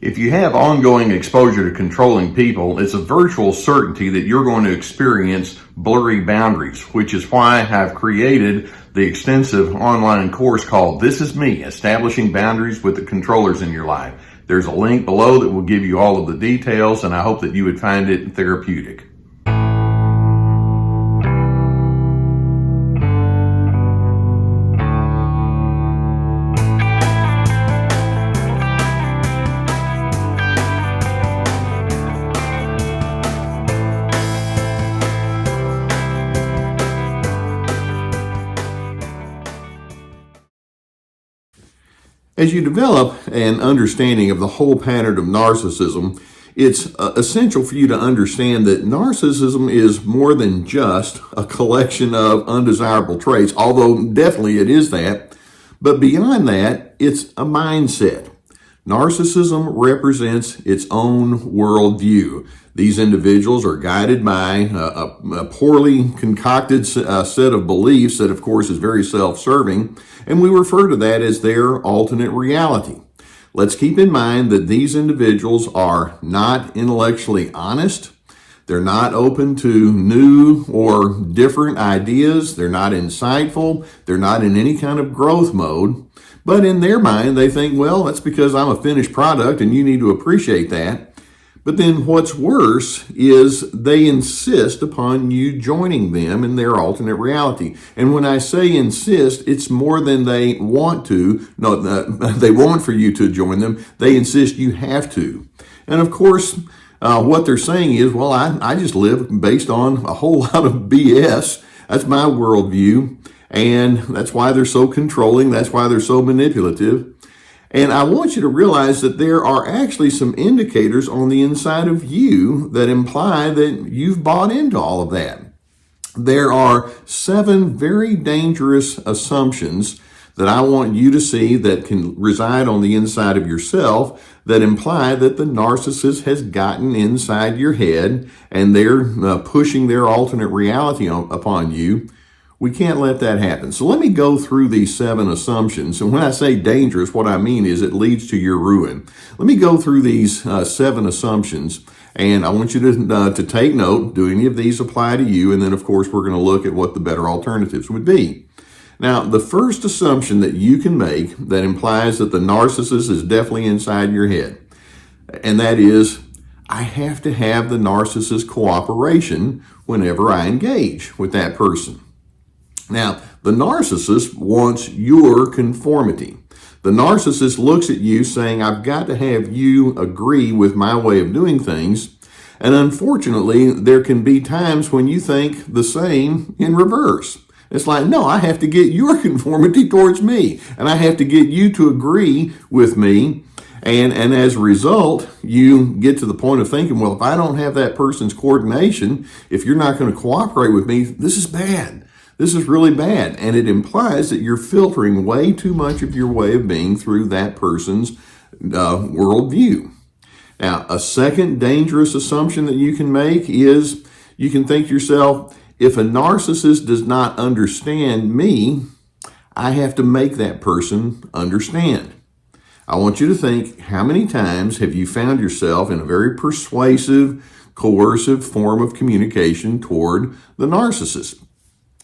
If you have ongoing exposure to controlling people, it's a virtual certainty that you're going to experience blurry boundaries, which is why I've created the extensive online course called This Is Me, Establishing Boundaries with the Controllers in Your Life. There's a link below that will give you all of the details, and I hope that you would find it therapeutic. As you develop an understanding of the whole pattern of narcissism, it's essential for you to understand that narcissism is more than just a collection of undesirable traits, although definitely it is that. But beyond that, it's a mindset. Narcissism represents its own worldview. These individuals are guided by a poorly concocted set of beliefs that, of course, is very self-serving, and we refer to that as their alternate reality. Let's keep in mind that these individuals are not intellectually honest. They're not open to new or different ideas. They're not insightful. They're not in any kind of growth mode. But in their mind, they think, well, that's because I'm a finished product and you need to appreciate that. But then what's worse is they insist upon you joining them in their alternate reality. And when I say insist, it's more than they want to. No, they want for you to join them. They insist you have to. And of course, what they're saying is, well, I just live based on a whole lot of BS. That's my worldview. And that's why they're so controlling. That's why they're so manipulative. And I want you to realize that there are actually some indicators on the inside of you that imply that you've bought into all of that. There are 7 very dangerous assumptions that I want you to see that can reside on the inside of yourself that imply that the narcissist has gotten inside your head and they're pushing their alternate reality upon you. We can't let that happen. So let me go through these 7 assumptions. And when I say dangerous, what I mean is it leads to your ruin. Let me go through these 7 assumptions, and I want you to take note. Do any of these apply to you? And then, of course, we're going to look at what the better alternatives would be. Now, the first assumption that you can make that implies that the narcissist is definitely inside your head, and that is, I have to have the narcissist's cooperation whenever I engage with that person. Now, the narcissist wants your conformity. The narcissist looks at you saying, I've got to have you agree with my way of doing things. And unfortunately, there can be times when you think the same in reverse. It's like, no, I have to get your conformity towards me, and I have to get you to agree with me. And as a result, you get to the point of thinking, well, if I don't have that person's coordination, if you're not going to cooperate with me, this is bad. This is really bad, and it implies that you're filtering way too much of your way of being through that person's worldview. Now, a second dangerous assumption that you can make is you can think to yourself, if a narcissist does not understand me, I have to make that person understand. I want you to think, how many times have you found yourself in a very persuasive, coercive form of communication toward the narcissist?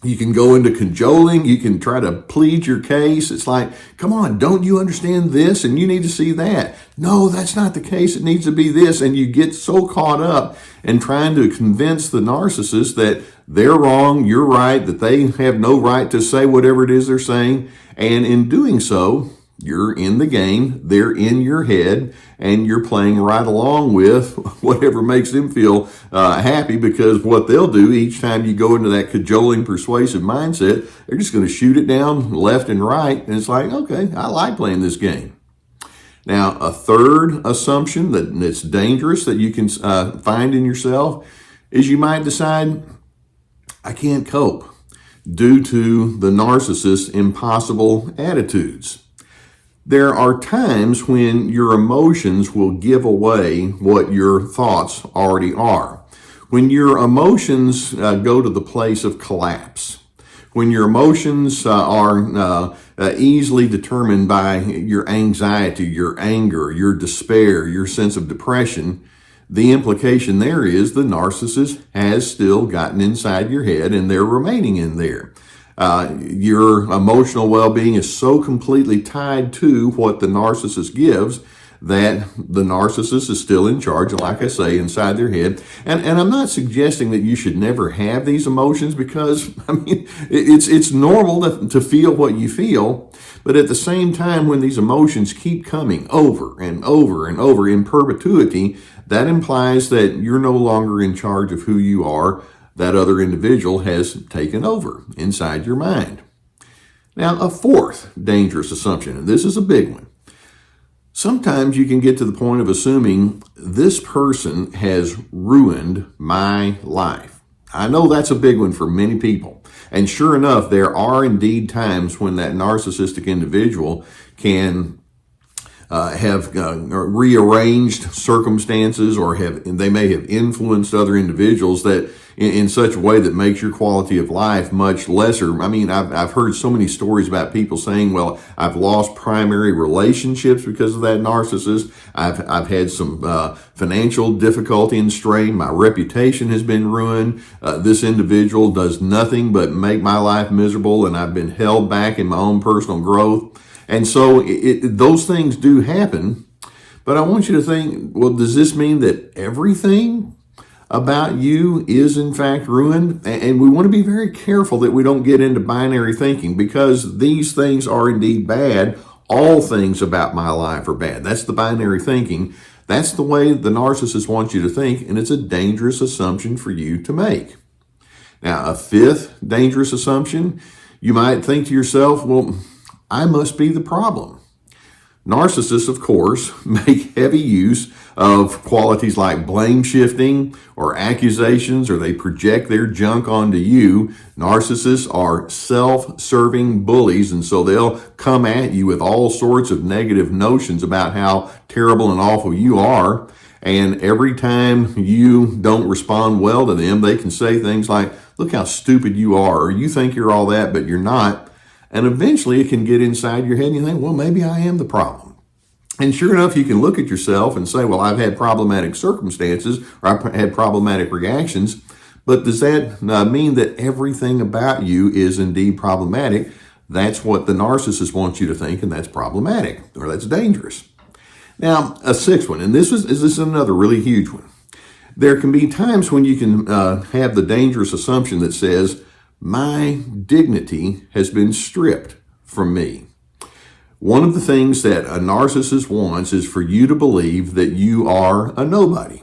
You can go into cajoling. You can try to plead your case. It's like, come on, don't you understand this? And you need to see that. No, that's not the case. It needs to be this. And you get so caught up in trying to convince the narcissist that they're wrong, you're right, that they have no right to say whatever it is they're saying. And in doing so, you're in the game, they're in your head, and you're playing right along with whatever makes them feel happy, because what they'll do each time you go into that cajoling, persuasive mindset, they're just going to shoot it down left and right, and it's like, okay, I like playing this game. Now, a third assumption that's dangerous that you can find in yourself is you might decide, I can't cope due to the narcissist's impossible attitudes. There are times when your emotions will give away what your thoughts already are. When your emotions go to the place of collapse, when your emotions are easily determined by your anxiety, your anger, your despair, your sense of depression, the implication there is the narcissist has still gotten inside your head and they're remaining in there. Your emotional well-being is so completely tied to what the narcissist gives that the narcissist is still in charge, like I say, inside their head. And I'm not suggesting that you should never have these emotions, because, I mean, it's normal to feel what you feel. But at the same time, when these emotions keep coming over and over and over in perpetuity, that implies that you're no longer in charge of who you are. That other individual has taken over inside your mind. Now, a fourth dangerous assumption, and this is a big one. Sometimes you can get to the point of assuming this person has ruined my life. I know that's a big one for many people. And sure enough, there are indeed times when that narcissistic individual can have rearranged circumstances, or they may have influenced other individuals that in such a way that makes your quality of life much lesser. I mean, I've heard so many stories about people saying, well, I've lost primary relationships because of that narcissist. I've had some financial difficulty and strain. My reputation has been ruined. This individual does nothing but make my life miserable, and I've been held back in my own personal growth. And so those things do happen. But I want you to think, well, does this mean that everything about you is in fact ruined? And we want to be very careful that we don't get into binary thinking, because these things are indeed bad. All things about my life are bad. That's the binary thinking. That's the way the narcissist wants you to think, and it's a dangerous assumption for you to make. Now, a fifth dangerous assumption, you might think to yourself, well, I must be the problem. Narcissists, of course, make heavy use of qualities like blame shifting or accusations, or they project their junk onto you. Narcissists are self-serving bullies, and so they'll come at you with all sorts of negative notions about how terrible and awful you are. And every time you don't respond well to them, they can say things like, look how stupid you are, or you think you're all that, but you're not. And eventually it can get inside your head and you think, well, maybe I am the problem. And sure enough, you can look at yourself and say, well, I've had problematic circumstances, or I've had problematic reactions. But does that mean that everything about you is indeed problematic? That's what the narcissist wants you to think, and that's problematic, or that's dangerous. Now, a sixth one, and this is another really huge one. There can be times when you can have the dangerous assumption that says, my dignity has been stripped from me. One of the things that a narcissist wants is for you to believe that you are a nobody.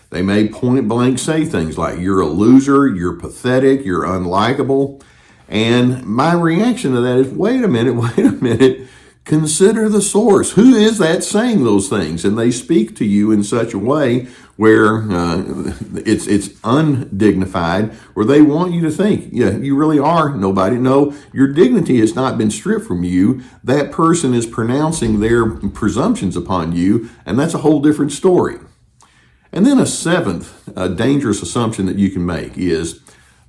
They may point blank say things like, you're a loser, you're pathetic, you're unlikable. And my reaction to that is, wait a minute. Consider the source. Who is that saying those things? And they speak to you in such a way where it's undignified, where they want you to think, yeah, you really are nobody. No, your dignity has not been stripped from you. That person is pronouncing their presumptions upon you, and that's a whole different story. And then a seventh dangerous assumption that you can make is,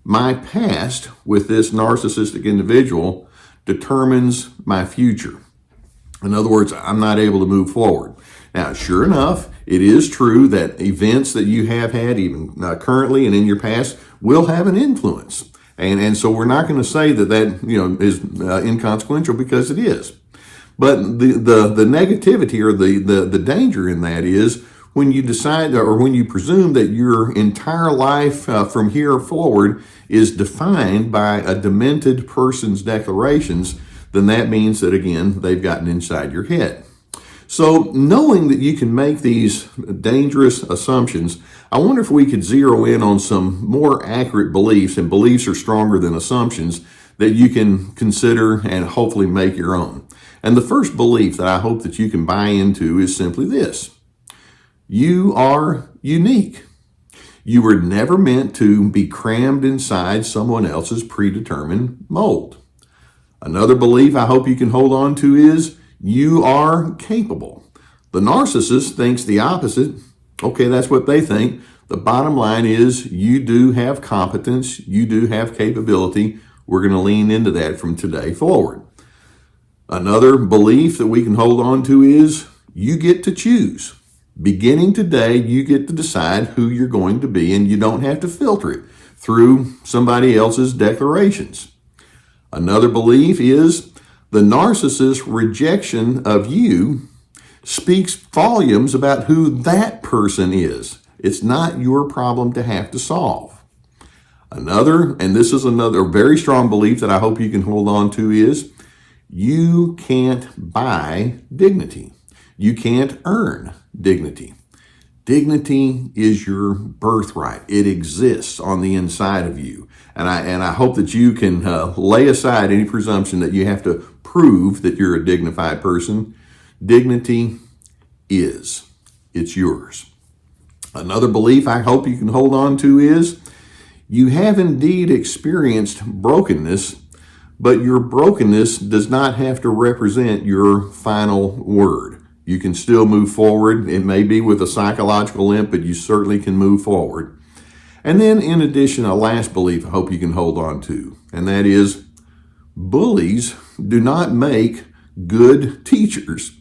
my past with this narcissistic individual determines my future. In other words, I'm not able to move forward. Now, sure enough, it is true that events that you have had, even currently and in your past, will have an influence. And so we're not going to say that is inconsequential, because it is. But the negativity, or the danger in that is when you decide, or when you presume that your entire life from here forward is defined by a demented person's declarations, then that means that, again, they've gotten inside your head. So knowing that you can make these dangerous assumptions, I wonder if we could zero in on some more accurate beliefs, and beliefs are stronger than assumptions, that you can consider and hopefully make your own. And the first belief that I hope that you can buy into is simply this: you are unique. You were never meant to be crammed inside someone else's predetermined mold. Another belief I hope you can hold on to is, you are capable. The narcissist thinks the opposite. Okay, that's what they think. The bottom line is, you do have competence. You do have capability. We're going to lean into that from today forward. Another belief that we can hold on to is you get to choose. Beginning today, you get to decide who you're going to be, and you don't have to filter it through somebody else's declarations. Another belief is the narcissist's rejection of you speaks volumes about who that person is. It's not your problem to have to solve. Another, and this is another very strong belief that I hope you can hold on to, is you can't buy dignity. You can't earn dignity. Dignity is your birthright. It exists on the inside of you. And I hope that you can lay aside any presumption that you have to prove that you're a dignified person. Dignity is. It's yours. Another belief I hope you can hold on to is you have indeed experienced brokenness, but your brokenness does not have to represent your final word. You can still move forward. It may be with a psychological limp, but you certainly can move forward. And then in addition, a last belief I hope you can hold on to, and that is bullies do not make good teachers.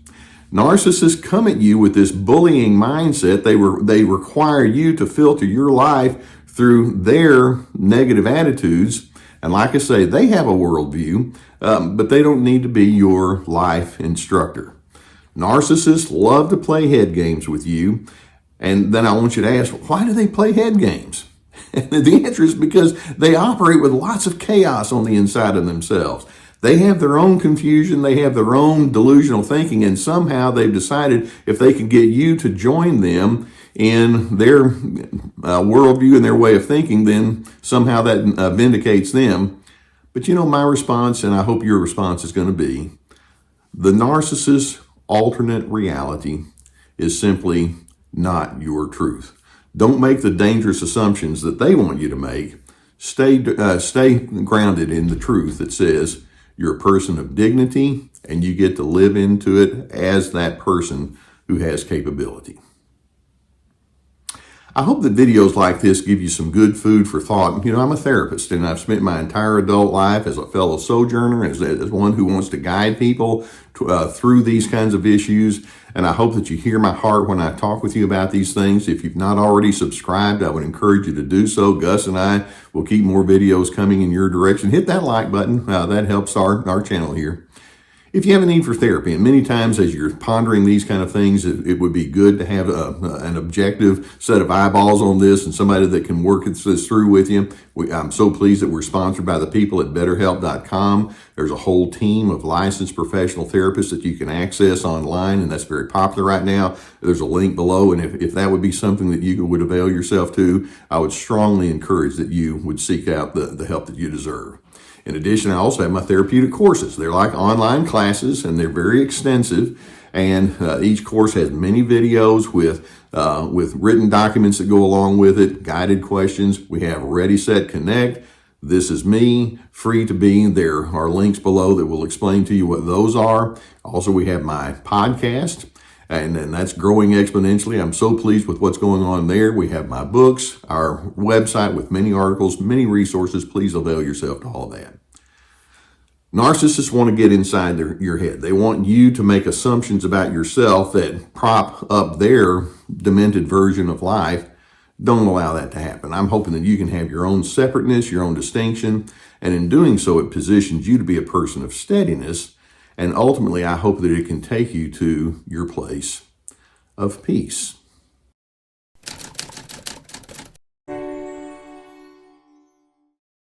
Narcissists come at you with this bullying mindset. They require you to filter your life through their negative attitudes. And like I say, they have a worldview, but they don't need to be your life instructor. Narcissists love to play head games with you. And then I want you to ask, why do they play head games? And the answer is because they operate with lots of chaos on the inside of themselves. They have their own confusion, they have their own delusional thinking, and somehow they've decided if they can get you to join them in their worldview and their way of thinking, then somehow that vindicates them. But my response, and I hope your response is going to be, the narcissist's alternate reality is simply not your truth. Don't make the dangerous assumptions that they want you to make. Stay grounded in the truth that says you're a person of dignity and you get to live into it as that person who has capability. I hope that videos like this give you some good food for thought. I'm a therapist, and I've spent my entire adult life as a fellow sojourner, as one who wants to guide people through these kinds of issues. And I hope that you hear my heart when I talk with you about these things. If you've not already subscribed, I would encourage you to do so. Gus and I will keep more videos coming in your direction. Hit that like button. That helps our channel here. If you have a need for therapy, and many times as you're pondering these kind of things, it would be good to have an objective set of eyeballs on this and somebody that can work this through with you. I'm so pleased that we're sponsored by the people at BetterHelp.com. There's a whole team of licensed professional therapists that you can access online, and that's very popular right now. There's a link below, and if that would be something that you would avail yourself to, I would strongly encourage that you would seek out the help that you deserve. In addition, I also have my therapeutic courses. They're like online classes, and they're very extensive. And each course has many videos with written documents that go along with it, guided questions. We have Ready, Set, Connect. This is me, free to be. There are links below that will explain to you what those are. Also, we have my podcast, and that's growing exponentially. I'm so pleased with what's going on there. We have my books, our website with many articles, many resources. Please avail yourself to all of that. Narcissists want to get inside your head. They want you to make assumptions about yourself that prop up their demented version of life. Don't allow that to happen. I'm hoping that you can have your own separateness, your own distinction, and in doing so, it positions you to be a person of steadiness. And ultimately, I hope that it can take you to your place of peace.